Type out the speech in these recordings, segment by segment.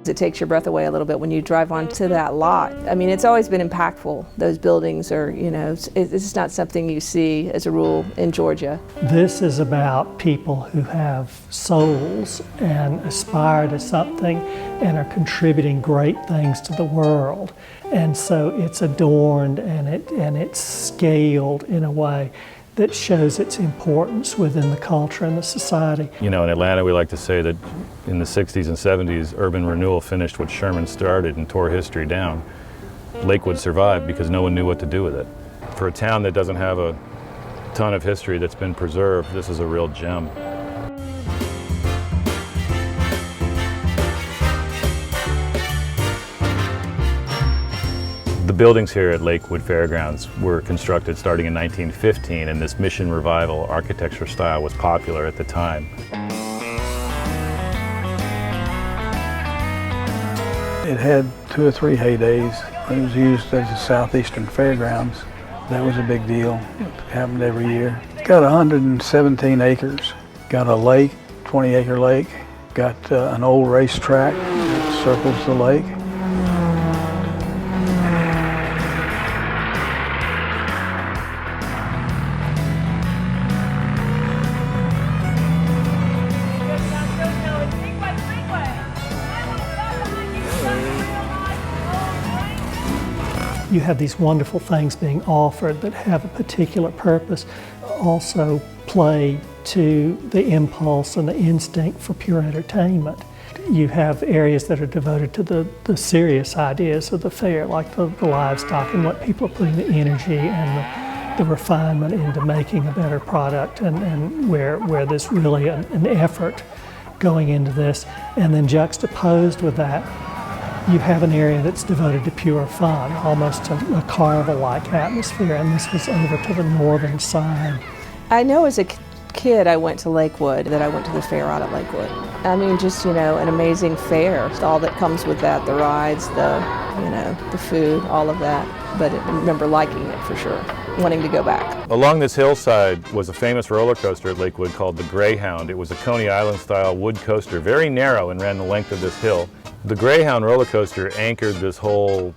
It takes your breath away a little bit when you drive onto that lot. I mean, it's always been impactful. Those buildings are, you know, it's not something you see as a rule in Georgia. This is about people who have souls and aspire to something and are contributing great things to the world. And so it's adorned and it's scaled in a way that shows its importance within the culture and the society. You know, in Atlanta we like to say that in the 60s and 70s, urban renewal finished what Sherman started and tore history down. Lakewood survived because no one knew what to do with it. For a town that doesn't have a ton of history that's been preserved, this is a real gem. The buildings here at Lakewood Fairgrounds were constructed starting in 1915, and this Mission Revival architecture style was popular at the time. It had 2 or 3 heydays. It was used as a southeastern fairgrounds. That was a big deal. It happened every year. It's got 117 acres. Got a lake, 20-acre lake. Got an old racetrack that circles the lake. You have these wonderful things being offered that have a particular purpose, also play to the impulse and the instinct for pure entertainment. You have areas that are devoted to the serious ideas of the fair, like the livestock and what people are putting the energy and the refinement into making a better product, and where there's really an effort going into this. And then juxtaposed with that, you have an area that's devoted to pure fun, almost a carnival-like atmosphere, and this was over to the northern side. I know as a kid I went to Lakewood, that I went to the fair out at Lakewood. I mean, just, you know, an amazing fair. All that comes with that, the rides, the food, all of that. But I remember liking it for sure, wanting to go back. Along this hillside was a famous roller coaster at Lakewood called the Greyhound. It was a Coney Island-style wood coaster, very narrow and ran the length of this hill. The Greyhound roller coaster anchored this whole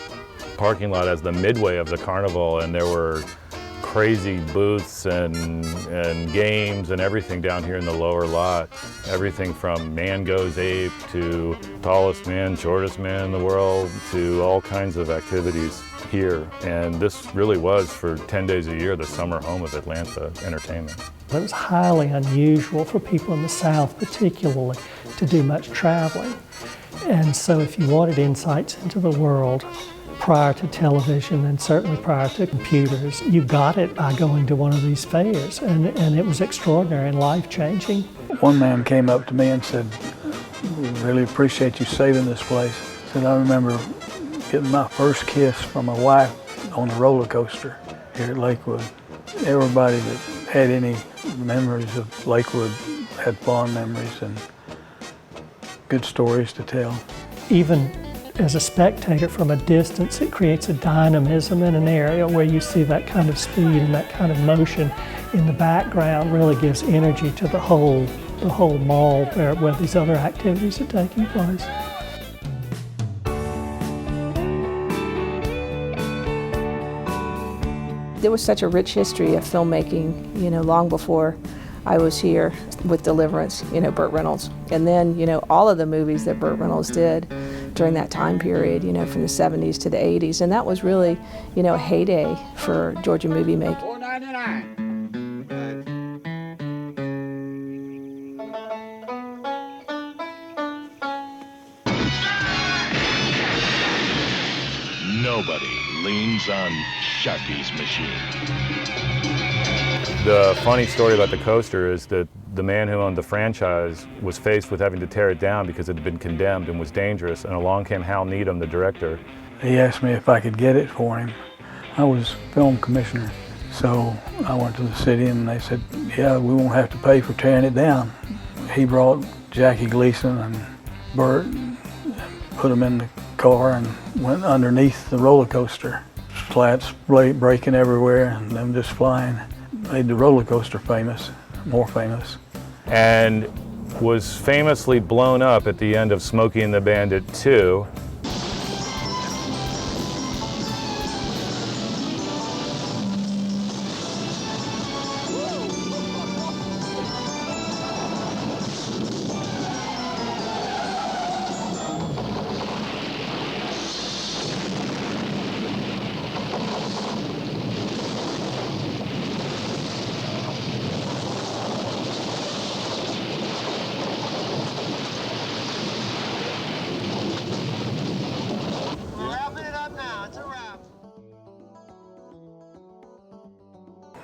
parking lot as the midway of the carnival, and there were crazy booths and games and everything down here in the lower lot. Everything from man goes ape to tallest man, shortest man in the world, to all kinds of activities here. And this really was, for 10 days a year, the summer home of Atlanta entertainment. It was highly unusual for people in the South particularly to do much traveling. And so if you wanted insights into the world prior to television and certainly prior to computers, you got it by going to one of these fairs, and it was extraordinary and life-changing. One man came up to me and said, "We really appreciate you saving this place." He said, "I remember getting my first kiss from my wife on the roller coaster here at Lakewood." Everybody that had any memories of Lakewood had fond memories and good stories to tell. Even as a spectator from a distance, it creates a dynamism in an area where you see that kind of speed and that kind of motion in the background really gives energy to the whole mall where these other activities are taking place. There was such a rich history of filmmaking, you know, long before I was here with Deliverance, you know, Burt Reynolds. And then, you know, all of the movies that Burt Reynolds did during that time period, you know, from the 70s to the 80s. And that was really, you know, a heyday for Georgia movie making. $4.99. Nobody leans on Sharky's machine. The funny story about the coaster is that the man who owned the franchise was faced with having to tear it down because it had been condemned and was dangerous, and along came Hal Needham, the director. He asked me if I could get it for him. I was film commissioner, so I went to the city and they said, "Yeah, we won't have to pay for tearing it down." He brought Jackie Gleason and Burt and put them in the car and went underneath the roller coaster. Slats breaking everywhere and them just flying. Made the roller coaster famous, more famous. And was famously blown up at the end of Smokey and the Bandit 2.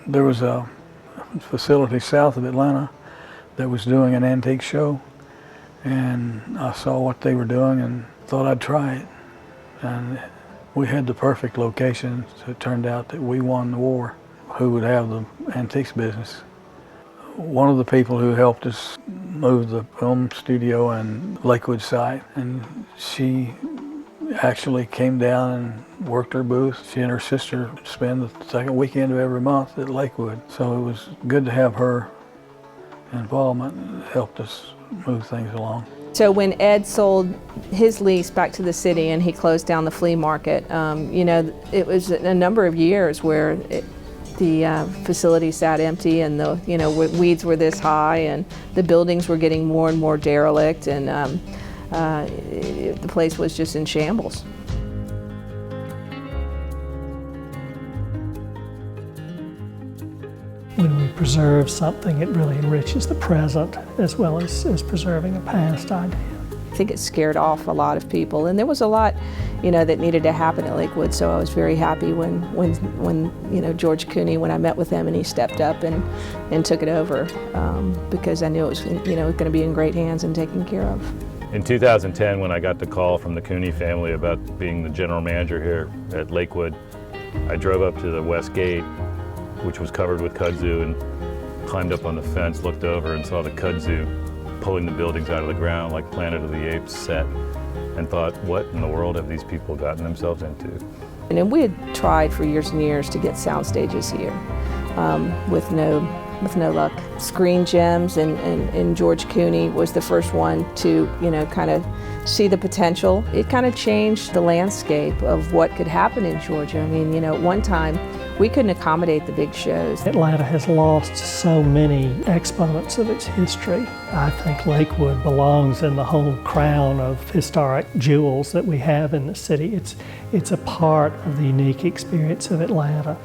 There was a facility south of Atlanta that was doing an antique show, and I saw what they were doing and thought I'd try it. And we had the perfect location, so it turned out that we won the war. Who would have the antiques business? One of the people who helped us move the film studio and Lakewood site, and she actually came down and worked her booth. She and her sister spend the second weekend of every month at Lakewood. So it was good to have her involvement. It helped us move things along. So when Ed sold his lease back to the city and he closed down the flea market, you know, it was a number of years where the facility sat empty and the weeds were this high and the buildings were getting more and more derelict, and the place was just in shambles. When we preserve something, it really enriches the present as well as preserving a past idea. I think it scared off a lot of people, and there was a lot, that needed to happen at Lakewood. So I was very happy when George Cooney, when I met with him and he stepped up and took it over, because I knew it was going to be in great hands and taken care of. In 2010, when I got the call from the Cooney family about being the general manager here at Lakewood, I drove up to the west gate, which was covered with kudzu, and climbed up on the fence, looked over and saw the kudzu pulling the buildings out of the ground like Planet of the Apes set, and thought, what in the world have these people gotten themselves into? And then we had tried for years and years to get sound stages here, with no luck. ScreenGems and George Cooney was the first one to, kind of see the potential. It kind of changed the landscape of what could happen in Georgia. I mean, at one time, we couldn't accommodate the big shows. Atlanta has lost so many exponents of its history. I think Lakewood belongs in the whole crown of historic jewels that we have in the city. It's a part of the unique experience of Atlanta.